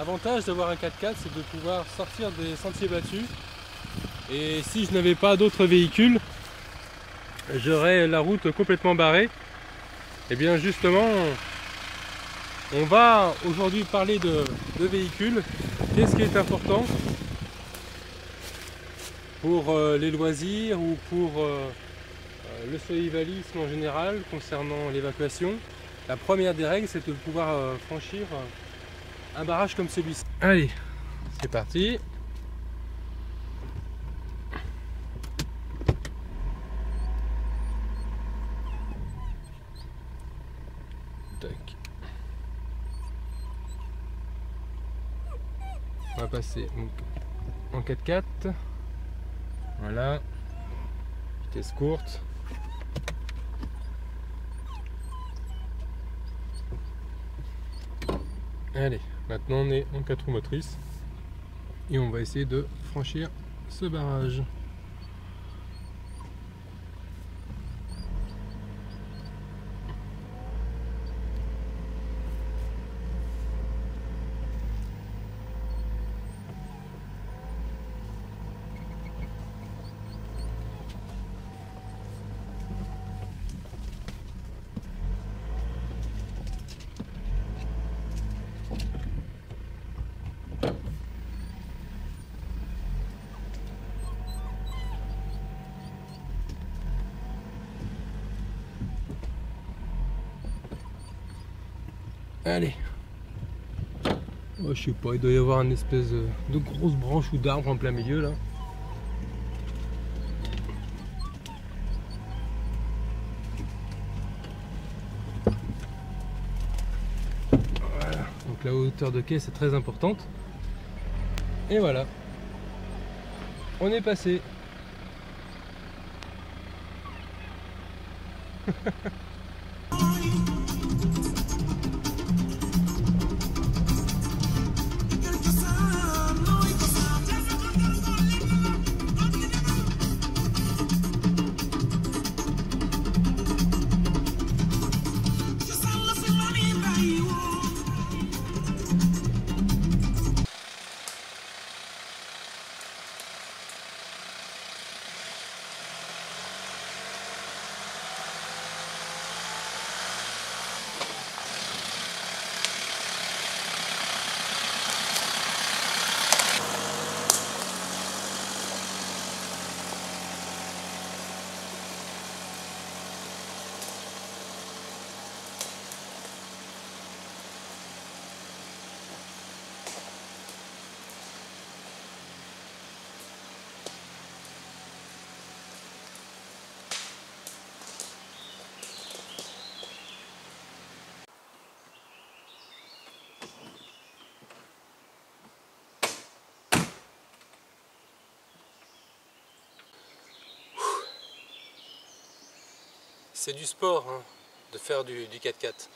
L'avantage d'avoir un 4x4, c'est de pouvoir sortir des sentiers battus. Et si je n'avais pas d'autres véhicules, j'aurais la route complètement barrée. Et bien justement, on va aujourd'hui parler de véhicules. Qu'est-ce qui est important pour les loisirs ou pour le survivalisme en général concernant l'évacuation? La première des règles, c'est de pouvoir franchir un barrage comme celui-ci. Allez, c'est parti. Tac. On va passer en 4x4. Voilà. Vitesse courte. Allez, maintenant on est en 4 roues motrices et on va essayer de franchir ce barrage. Allez. Oh, je sais pas, il doit y avoir une espèce de grosse branche ou d'arbre en plein milieu là. Voilà, donc la hauteur de quai c'est très importante. Et voilà. On est passé. C'est du sport hein, de faire du 4x4.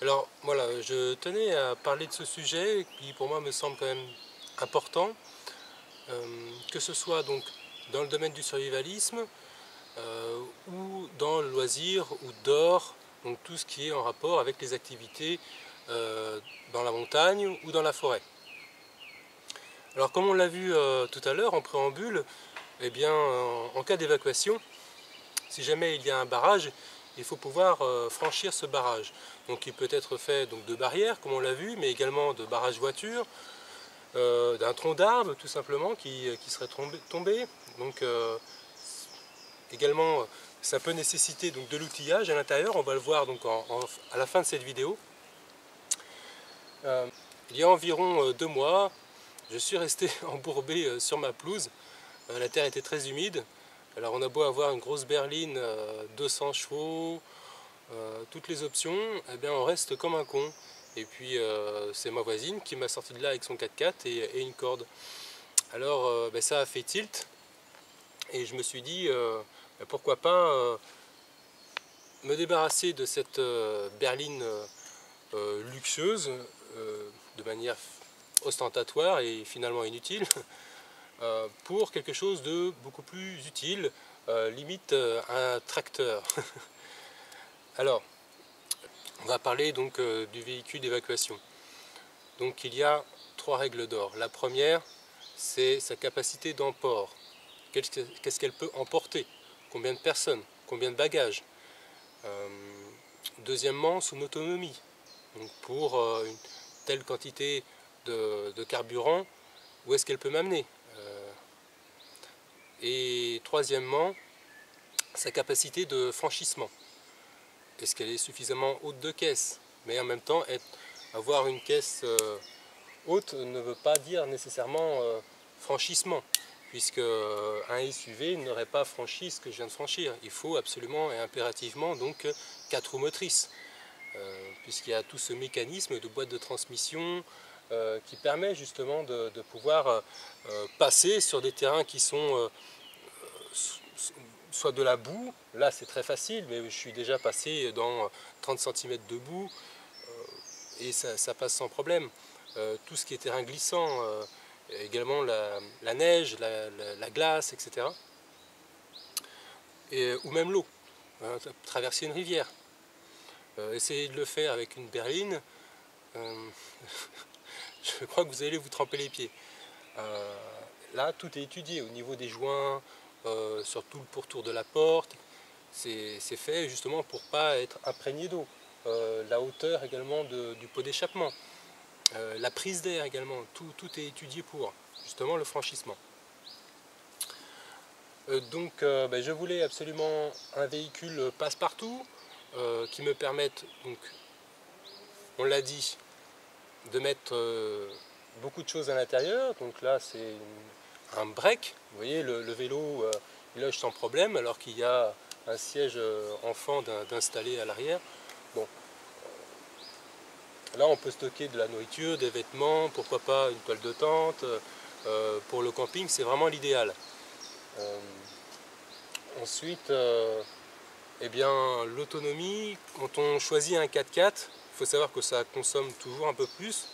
Alors voilà, je tenais à parler de ce sujet qui pour moi me semble quand même important, que ce soit donc dans le domaine du survivalisme ou dans le loisir ou dehors, donc tout ce qui est en rapport avec les activités dans la montagne ou dans la forêt. Alors comme on l'a vu tout à l'heure en préambule, eh bien en cas d'évacuation, si jamais il y a un barrage, il faut pouvoir franchir ce barrage. Donc il peut être fait donc, de barrières, comme on l'a vu, mais également de barrages voitures, d'un tronc d'arbre tout simplement qui serait tombé. Donc également ça peut nécessiter donc, de l'outillage à l'intérieur, on va le voir donc, à la fin de cette vidéo. Il y a environ 2 mois, je suis resté embourbé sur ma pelouse. La terre était très humide. Alors on a beau avoir une grosse berline, 200 chevaux, toutes les options, eh bien on reste comme un con. Et puis c'est ma voisine qui m'a sorti de là avec son 4x4 et une corde. Alors ben, ça a fait tilt et je me suis dit ben, pourquoi pas me débarrasser de cette berline luxueuse de manière ostentatoire et finalement inutile pour quelque chose de beaucoup plus utile, limite un tracteur. Alors, on va parler donc du véhicule d'évacuation. Donc il y a trois règles d'or. La première, c'est sa capacité d'emport. Qu'est-ce qu'elle peut emporter? Combien de personnes? Combien de bagages? Deuxièmement, son autonomie. Donc pour une telle quantité de carburant, où est-ce qu'elle peut m'amener? Et troisièmement, sa capacité de franchissement. Est-ce qu'elle est suffisamment haute de caisse? Mais en même temps, avoir une caisse haute ne veut pas dire nécessairement franchissement, puisque un SUV n'aurait pas franchi ce que je viens de franchir. Il faut absolument et impérativement donc 4 roues motrices, puisqu'il y a tout ce mécanisme de boîte de transmission qui permet justement de pouvoir passer sur des terrains qui sont soit de la boue, là c'est très facile, mais je suis déjà passé dans 30 cm de boue et ça passe sans problème. Tout ce qui est terrain glissant, également la neige, la glace, etc. Ou même l'eau, hein, traverser une rivière. Essayez de le faire avec une berline, je crois que vous allez vous tremper les pieds. Là, tout est étudié au niveau des joints, sur tout le pourtour de la porte. C'est fait justement pour ne pas être imprégné d'eau. La hauteur également du pot d'échappement. La prise d'air également. Tout est étudié pour justement le franchissement. Donc je voulais absolument un véhicule passe-partout qui me permette, donc, on l'a dit, de mettre beaucoup de choses à l'intérieur. Donc là c'est un break, vous voyez le vélo il loge sans problème alors qu'il y a un siège enfant d'installer à l'arrière. Bon. Là on peut stocker de la nourriture, des vêtements, pourquoi pas une toile de tente. Pour le camping c'est vraiment l'idéal. Ensuite, eh bien l'autonomie, quand on choisit un 4x4, il faut savoir que ça consomme toujours un peu plus,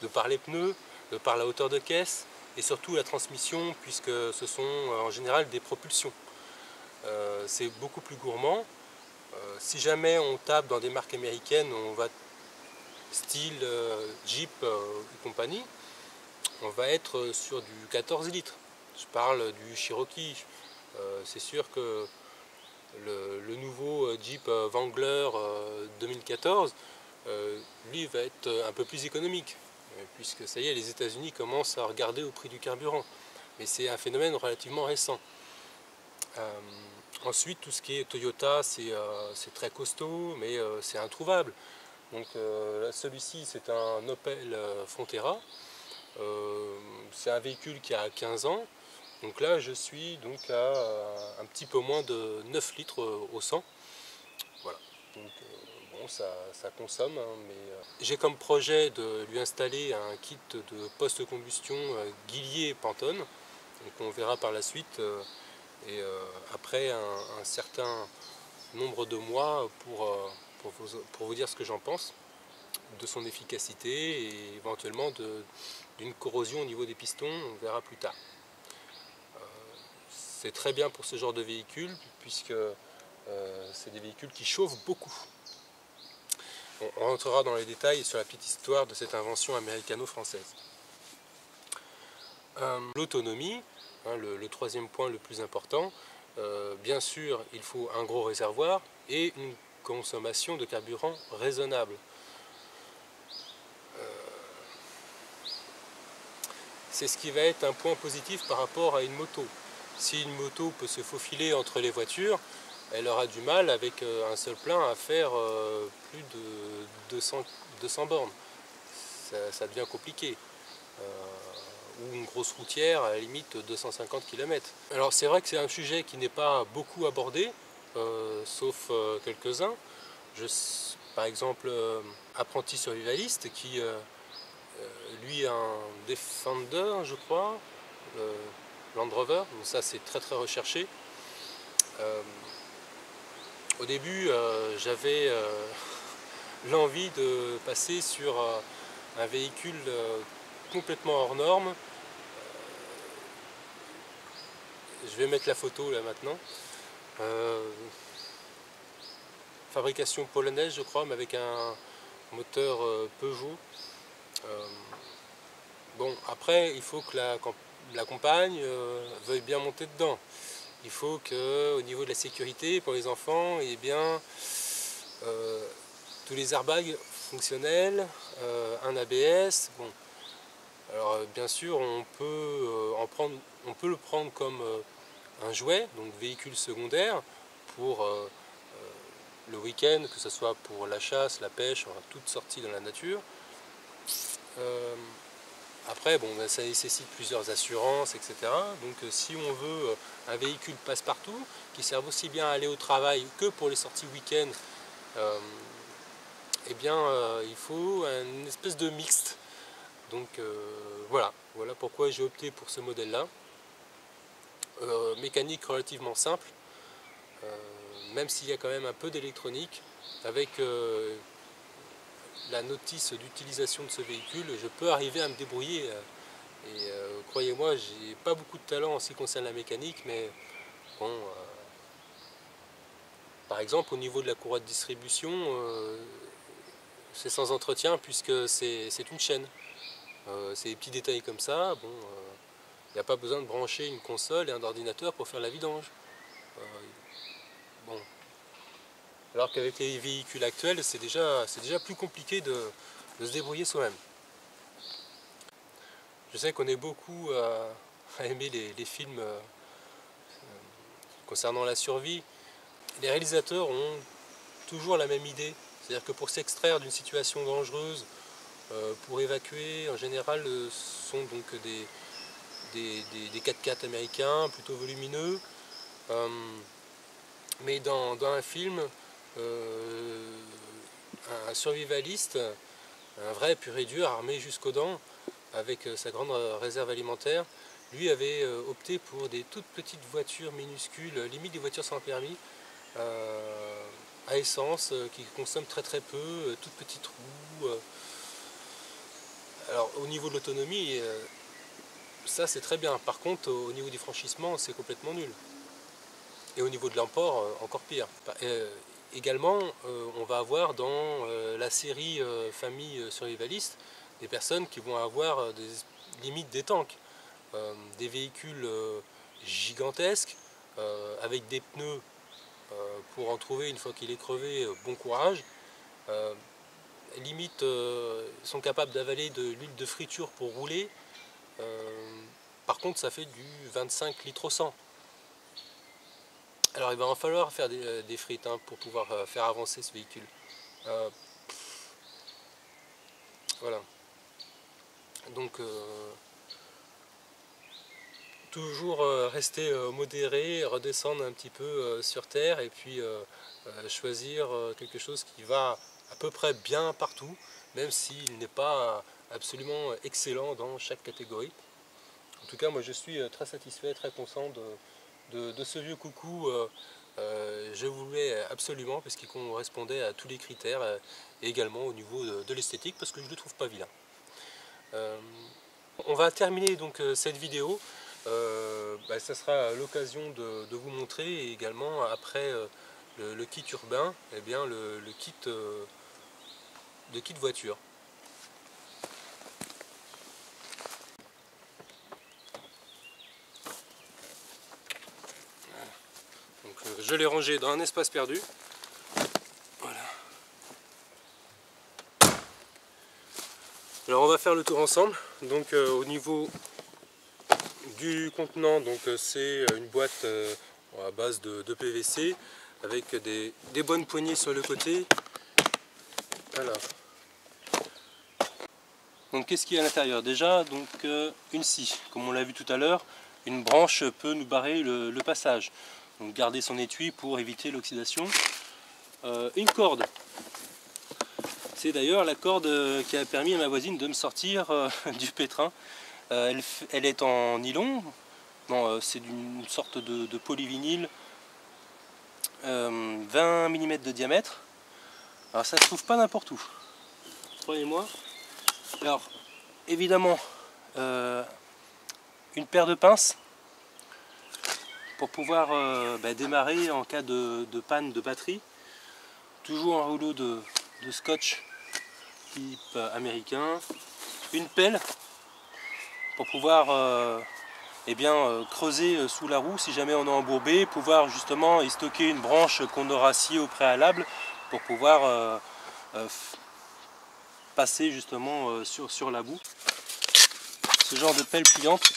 de par les pneus, de par la hauteur de caisse, et surtout la transmission, puisque ce sont en général des propulsions. C'est beaucoup plus gourmand. Si jamais on tape dans des marques américaines, on va style Jeep et compagnie, on va être sur du 14 litres. Je parle du Cherokee. C'est sûr que le nouveau Jeep Wrangler 2014, lui va être un peu plus économique, puisque ça y est, les États-Unis commencent à regarder au prix du carburant. Mais c'est un phénomène relativement récent. Ensuite, tout ce qui est Toyota, c'est très costaud, mais c'est introuvable. Donc celui-ci, c'est un Opel Frontera. C'est un véhicule qui a 15 ans. Donc là, je suis donc à un petit peu moins de 9 litres au 100. Voilà. Donc bon, ça consomme, hein, mais j'ai comme projet de lui installer un kit de post-combustion Guillier-Pantone. Donc on verra par la suite. Et après un certain nombre de mois pour vous dire ce que j'en pense de son efficacité et éventuellement d'une corrosion au niveau des pistons, on verra plus tard. C'est très bien pour ce genre de véhicule puisque c'est des véhicules qui chauffent beaucoup. On rentrera dans les détails sur la petite histoire de cette invention américano-française. L'autonomie, hein, le troisième point le plus important, bien sûr il faut un gros réservoir et une consommation de carburant raisonnable. C'est ce qui va être un point positif par rapport à une moto. Si une moto peut se faufiler entre les voitures, elle aura du mal avec un seul plein à faire plus de 200 bornes. Ça devient compliqué. Ou une grosse routière à la limite 250 km. Alors c'est vrai que c'est un sujet qui n'est pas beaucoup abordé, sauf quelques-uns. Par exemple, apprenti survivaliste qui lui a un Defender, je crois, Land Rover, donc ça c'est très très recherché. Au début j'avais l'envie de passer sur un véhicule complètement hors norme. Je vais mettre la photo là maintenant. Fabrication polonaise je crois, mais avec un moteur Peugeot. Bon, après, il faut que la compagne veuille bien monter dedans. Il faut qu'au niveau de la sécurité pour les enfants, eh bien, tous les airbags fonctionnels, un ABS. Bon, alors bien sûr, on peut le prendre comme un jouet, donc véhicule secondaire pour le week-end, que ce soit pour la chasse, la pêche, enfin, toute sortie dans la nature. Après, bon, ben, ça nécessite plusieurs assurances, etc. Donc si on veut un véhicule passe-partout, qui serve aussi bien à aller au travail que pour les sorties week-end, eh bien il faut une espèce de mixte. Donc voilà pourquoi j'ai opté pour ce modèle-là. Mécanique relativement simple, même s'il y a quand même un peu d'électronique, avec la notice d'utilisation de ce véhicule, je peux arriver à me débrouiller. Et croyez-moi, j'ai pas beaucoup de talent en ce qui concerne la mécanique, mais bon, par exemple au niveau de la courroie de distribution, c'est sans entretien puisque c'est une chaîne. C'est des petits détails comme ça, bon, il n'y a pas besoin de brancher une console et un ordinateur pour faire la vidange. Bon. Alors qu'avec les véhicules actuels, c'est déjà plus compliqué de se débrouiller soi-même. Je sais qu'on est beaucoup à aimer les films concernant la survie. Les réalisateurs ont toujours la même idée, c'est-à-dire que pour s'extraire d'une situation dangereuse, pour évacuer, en général, ce sont donc des 4x4 américains plutôt volumineux. Mais dans un film, un survivaliste, un vrai pur et dur, armé jusqu'aux dents, avec sa grande réserve alimentaire, lui avait opté pour des toutes petites voitures minuscules, limite des voitures sans permis, à essence, qui consomment très très peu, toutes petites roues. Alors au niveau de l'autonomie, ça c'est très bien. Par contre, au niveau du franchissement, c'est complètement nul. Et au niveau de l'emport, encore pire. Également, on va avoir dans la série Famille survivaliste des personnes qui vont avoir limite des tanks, des véhicules gigantesques avec des pneus pour en trouver une fois qu'il est crevé, bon courage. Limite, sont capables d'avaler de l'huile de friture pour rouler. Par contre, ça fait du 25 litres au 100. Alors il va en falloir faire des frites pour pouvoir faire avancer ce véhicule. Voilà. Donc toujours rester modéré, redescendre un petit peu sur terre et puis choisir quelque chose qui va à peu près bien partout, même s'il n'est pas absolument excellent dans chaque catégorie. En tout cas, moi je suis très satisfait, très content de ce vieux coucou. Je voulais absolument parce qu'il correspondait à tous les critères et également au niveau de l'esthétique parce que je ne le trouve pas vilain. On va terminer donc cette vidéo. Ça sera l'occasion de vous montrer et également après le kit urbain, eh bien le kit voiture. Donc, je l'ai rangé dans un espace perdu. Voilà. Alors on va faire le tour ensemble. Donc au niveau du contenant, donc c'est une boîte à base de PVC avec des bonnes poignées sur le côté. Voilà. Donc qu'est-ce qu'il y a à l'intérieur? Déjà donc une scie, comme on l'a vu tout à l'heure, une branche peut nous barrer le passage. Donc garder son étui pour éviter l'oxydation. Une corde. C'est d'ailleurs la corde qui a permis à ma voisine de me sortir du pétrin. Elle est en nylon, bon, c'est d'une sorte de polyvinyle, 20 mm de diamètre. Alors ça ne se trouve pas n'importe où, croyez-moi. Alors évidemment une paire de pinces pour pouvoir démarrer en cas de panne de batterie. Toujours un rouleau de scotch type américain, une pelle pour pouvoir creuser sous la roue si jamais on est embourbé, pouvoir justement y stocker une branche qu'on aura sciée au préalable pour pouvoir passer justement sur la boue. Ce genre de pelle pliante,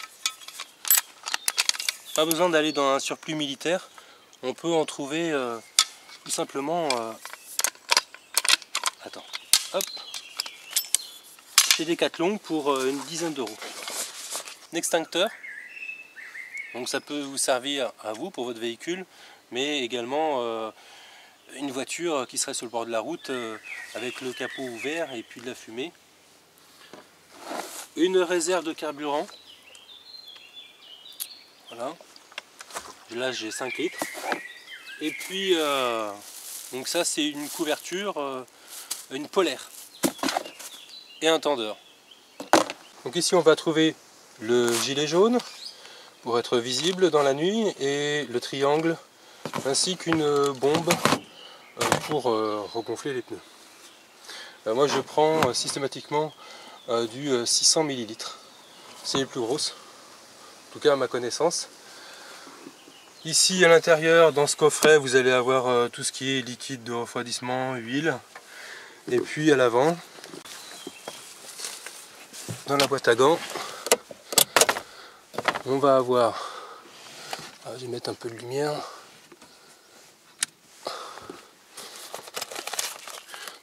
pas besoin d'aller dans un surplus militaire, on peut en trouver tout simplement chez Decathlon pour une dizaine d'euros. Un extincteur, donc ça peut vous servir à vous pour votre véhicule, mais également une voiture qui serait sur le bord de la route avec le capot ouvert et puis de la fumée. Une réserve de carburant, voilà, là j'ai 5 litres, et puis donc ça c'est une couverture, une polaire et un tendeur. Donc ici on va trouver le gilet jaune pour être visible dans la nuit et le triangle ainsi qu'une bombe pour regonfler les pneus. Moi je prends systématiquement du 600 ml, c'est les plus grosses, en tout cas à ma connaissance. Ici à l'intérieur, dans ce coffret, vous allez avoir tout ce qui est liquide de refroidissement, huile, et puis à l'avant, dans la boîte à gants, on va avoir, je vais mettre un peu de lumière,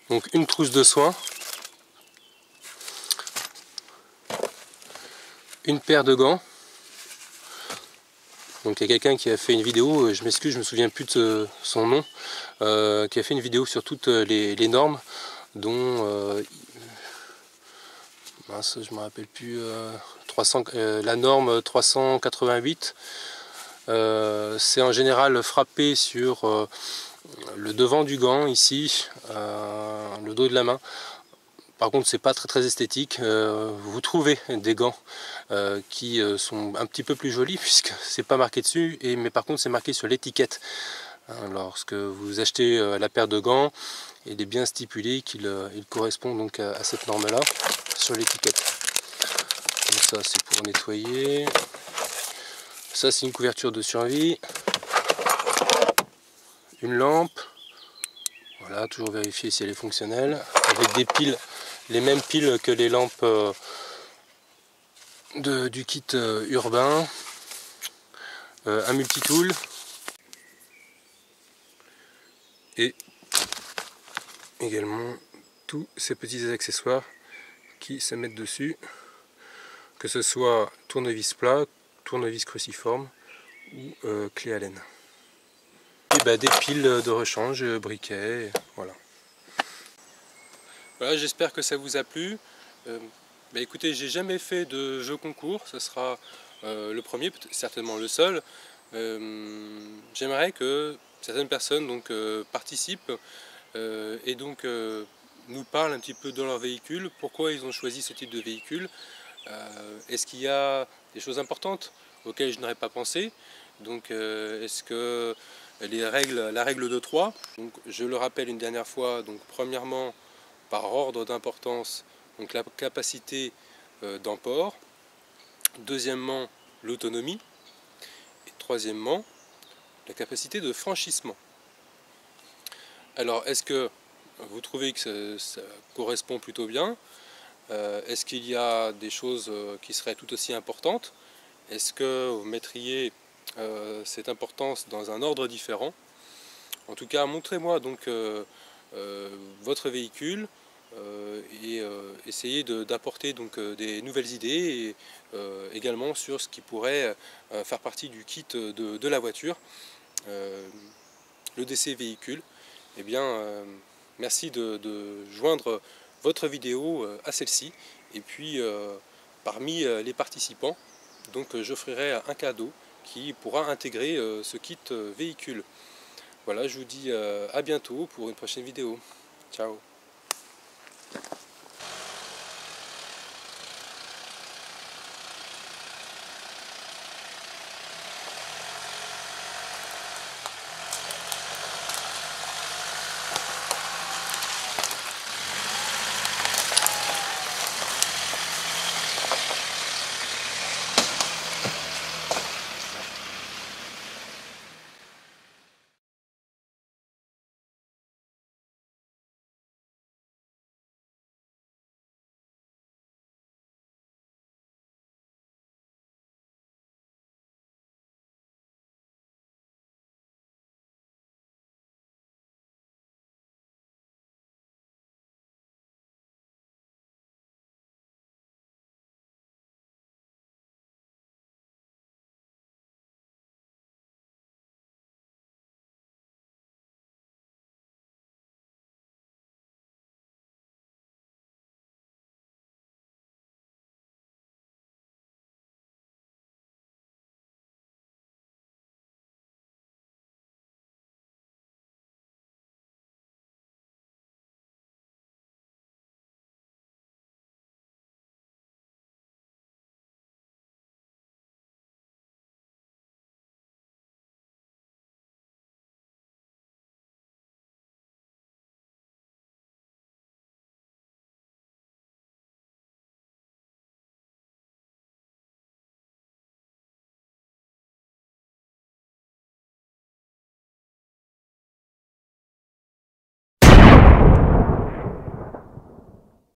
donc une trousse de soins, une paire de gants. Donc il y a quelqu'un qui a fait une vidéo, je m'excuse, je me souviens plus de son nom, qui a fait une vidéo sur toutes les normes, dont je me rappelle plus, la norme 388. C'est en général frappé sur le devant du gant ici, le dos de la main. Par contre c'est pas très esthétique. Vous trouvez des gants qui sont un petit peu plus jolis puisque c'est pas marqué dessus, mais par contre c'est marqué sur l'étiquette. Lorsque vous achetez la paire de gants, il est bien stipulé qu'il correspond donc à cette norme là sur l'étiquette. Donc ça c'est pour nettoyer. Ça c'est une couverture de survie. Une lampe. Voilà, toujours vérifier si elle est fonctionnelle. Avec des piles, les mêmes piles que les lampes du kit urbain. Un multitool. Et également tous ces petits accessoires qui se mettent dessus, que ce soit tournevis plat, tournevis cruciforme ou clé Allen. Et des piles de rechange, briquets, voilà. Voilà, j'espère que ça vous a plu. Écoutez, j'ai jamais fait de jeu concours, ce sera le premier, certainement le seul. J'aimerais que certaines personnes donc participent et donc nous parlent un petit peu de leur véhicule, pourquoi ils ont choisi ce type de véhicule. Est-ce qu'il y a des choses importantes auxquelles je n'aurais pas pensé? Donc est-ce que la règle de 3, donc je le rappelle une dernière fois, donc premièrement par ordre d'importance, donc la capacité d'emport, deuxièmement l'autonomie, et troisièmement la capacité de franchissement. Alors est-ce que vous trouvez que ça correspond plutôt bien? Est-ce qu'il y a des choses qui seraient tout aussi importantes? Est-ce que vous mettriez cette importance dans un ordre différent? En tout cas, montrez-moi donc votre véhicule et essayez d'apporter donc des nouvelles idées et également sur ce qui pourrait faire partie du kit de la voiture, le DC véhicule. Eh bien, merci de joindre votre vidéo à celle-ci, et puis parmi les participants, donc j'offrirai un cadeau qui pourra intégrer ce kit véhicule. Voilà, je vous dis à bientôt pour une prochaine vidéo. Ciao.